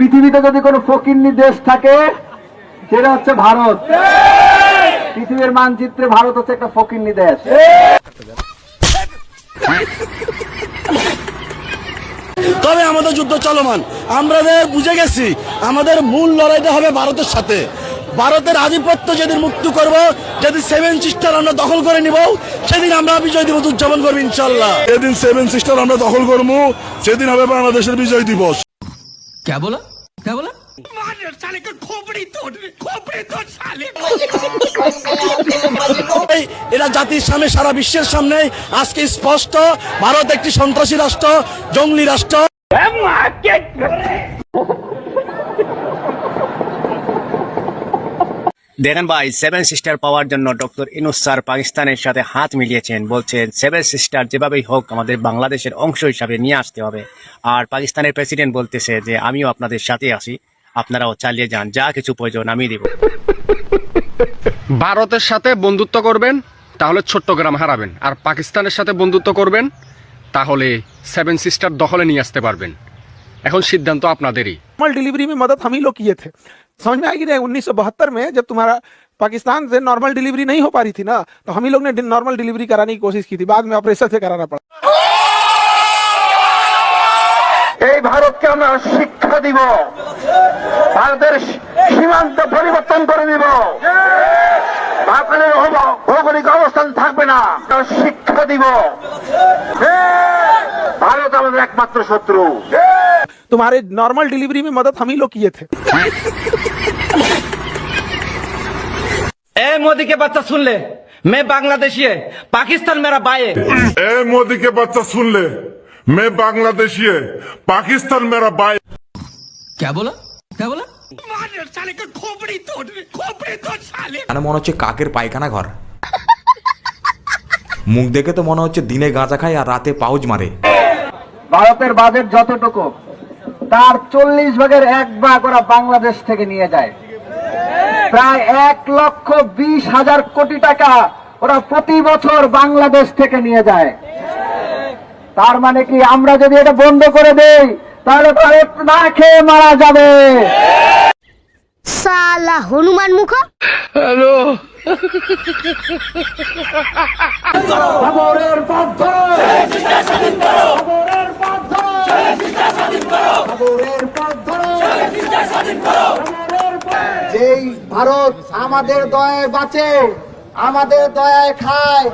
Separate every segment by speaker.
Speaker 1: পৃথিবীতে যদি কোনো ফকিন্নি দেশ থাকে সেটা হচ্ছে ভারত। পৃথিবীর মানচিত্রে ভারত হচ্ছে একটা ফকিন্নি দেশ।
Speaker 2: তবে আমাদের যুদ্ধ চলমান, আমরা বুঝে গেছি আমাদের মূল লড়াইটা হবে ভারতের সাথে। ভারতের আধিপত্য যেদিন মুক্ত করব, যেদিন সেভেন সিস্টার আমরা দখল করে নিব, সেদিন আমরা বিজয় দিবস উদযাপন করবো ইনশাল্লাহ। যেদিন সেভেন সিস্টার আমরা দখল করবো সেদিন হবে বাংলাদেশের বিজয় দিবস।
Speaker 3: क्या बोला क्या बोला?
Speaker 2: এরা জাতির সামনে, সারা বিশ্বের সামনে আজকে স্পষ্ট ভারত একটি সন্ত্রাসী রাষ্ট্র, জঙ্গলি রাষ্ট্র।
Speaker 4: দেখেন ভাই, সেভেন সিস্টার পাওয়ার জন্য ডক্টর ইউনূস স্যার পাকিস্তানের সাথে হাত মিলিয়েছেন। বলছেন সেভেন সিস্টার যেভাবেই হোক আমাদের বাংলাদেশের অংশ হিসাবে নিয়ে আসতে হবে। আর পাকিস্তানের প্রেসিডেন্ট বলতেছে যে আমিও আপনাদের সাথে আছি, আপনারাও চালিয়ে যান, যা কিছু প্রয়োজন আমি দিব।
Speaker 5: ভারতের সাথে বন্ধুত্ব করবেন তাহলে চট্টগ্রাম হারাবেন, আর পাকিস্তানের সাথে বন্ধুত্ব করবেন তাহলে সেভেন সিস্টার দখলে নিয়ে আসতে পারবেন। এখন সিদ্ধান্ত আপনাদেরই।
Speaker 6: नॉर्मल डिलीवरी में मदद हम ही लोग किए थे। समझ में आएगी नहीं? 1972 में जब तुम्हारा पाकिस्तान से नॉर्मल डिलीवरी नहीं हो पा रही थी ना, तो हम ही लोग ने नॉर्मल डिलीवरी कराने की कोशिश की थी, बाद में ऑपरेशन से कराना पड़ा।
Speaker 1: এই ভারতকে আমরা শিক্ষা দিব, ভারতের সীমান্ত পরিবর্তন করে দিব, ভারতের ভৌগোলিক অবস্থান থাকবে না, শিক্ষা দিব। ভারত আমাদের একমাত্র শত্রু।
Speaker 6: तुम्हारे नॉर्मल डिलीवरी में मदद हम ही लोग किए थे।
Speaker 3: ए मोदी के बच्चा सुन ले, मैं बांग्लादेशी है, पाकिस्तान मेरा भाई है।
Speaker 7: ए मोदी के बच्चा सुन ले, मैं बांग्लादेशी है, पाकिस्तान मेरा भाई।
Speaker 3: क्या बोला क्या बोला?
Speaker 8: মানে মনে হচ্ছে কাকের পায়খানা ঘর। মুখ দেখে তো মনে হচ্ছে দিনে গাঁজা খায় আর রাতে পাউজ মারে।
Speaker 1: ভারতের বাজেট যতটুকু, তার 40 ভাগের 1 ভাগ ওরা বাংলাদেশ থেকে নিয়ে যায়। প্রায় 1,20,000 কোটি টাকা ওরা প্রতি বছর বাংলাদেশ থেকে নিয়ে যায়। তার মানে কি আমরা যদি এটা বন্ধ করে দেই তাহলে ভারত না খেয়ে মারা যাবে।
Speaker 9: সালা হনুমান মুখ।
Speaker 2: হ্যালো,
Speaker 1: খবরের পথ ধরো, খবরের পথ ধরো, খবরের পথ ধরো। যেই ভারত আমাদের দয়ায় বাঁচে, আমাদের দয়ায় খায়,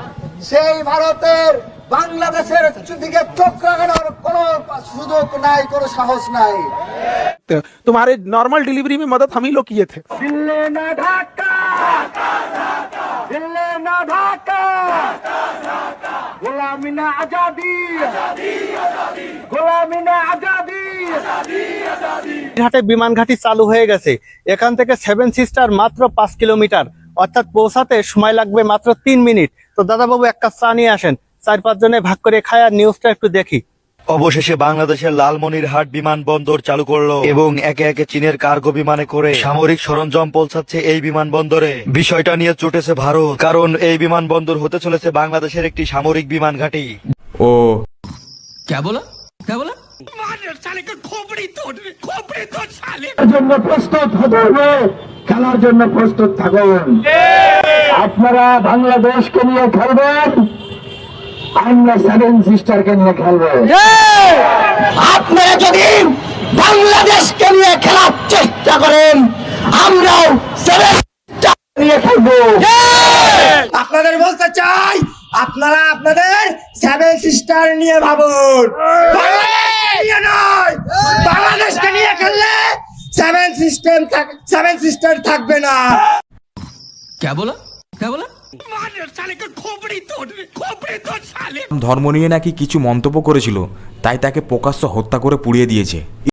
Speaker 1: সেই ভারতের বাংলাদেশের দিকে চোখ রাখানোর কোনো সুযোগ নাই, কোনো সাহস নাই।
Speaker 6: तो तुम्हारे नॉर्मल डिलीवरी में मदद हम ही लोग किए थे।
Speaker 1: दिल्ली ना ढाका, दिल्ली ना ढाका, गुलामी ना आजादी, गुलामी ना आजादी।
Speaker 10: ঘাটে বিমান ঘাঁটি চালু হয়ে গেছে। এখান থেকে সেভেন সিস্টার মাত্র 5 কিলোমিটার, অর্থাৎ পৌঁছাতে সময় লাগবে মাত্র 3 মিনিট। তো দাদাবাবু এক কাপ চা নিয়ে আসেন, 4-5 জনে ভাগ করে খায়, আর নিউজটা একটু দেখি।
Speaker 11: অবশেষে বাংলাদেশের লালমনিরহাট বিমানবন্দর চালু করলো এবং একে একে চীনের কার্গো বিমানে করে সামরিক সরঞ্জাম পৌঁছাচ্ছে এই বিমানবন্দরে। বিষয়টা নিয়ে চটেছে ভারত, কারণ এই বিমানবন্দর হতে চলেছে বাংলাদেশের একটি সামরিক বিমান ঘাঁটি।
Speaker 8: ও
Speaker 3: क्या बोला क्या बोला?
Speaker 1: জন্য প্রস্তুত হতে হবে, খেলার জন্য প্রস্তুত থাকুন। আপনারা বাংলাদেশকে নিয়ে খেলবেন, আমরা সেভেন সিস্টারকে নিয়ে খেলবো। আপনারা যদি বাংলাদেশকে নিয়ে খেলার চেষ্টা করেন, আমরাও সেভেন সিস্টার নিয়ে খেলবো। আপনাদের বলতে চাই, আপনারা আপনাদের সেভেন সিস্টার নিয়ে ভাবুন, বাংলাদেশকে নিয়ে খেললে সেভেন সিস্টার থাকবে না।
Speaker 3: क्या बोला क्या बोला?
Speaker 8: ধর্ম নিয়ে নাকি কিছু মন্তব্য করেছিল, তাই তাকে প্রকাশ্য হত্যা করে পুড়িয়ে দিয়েছে।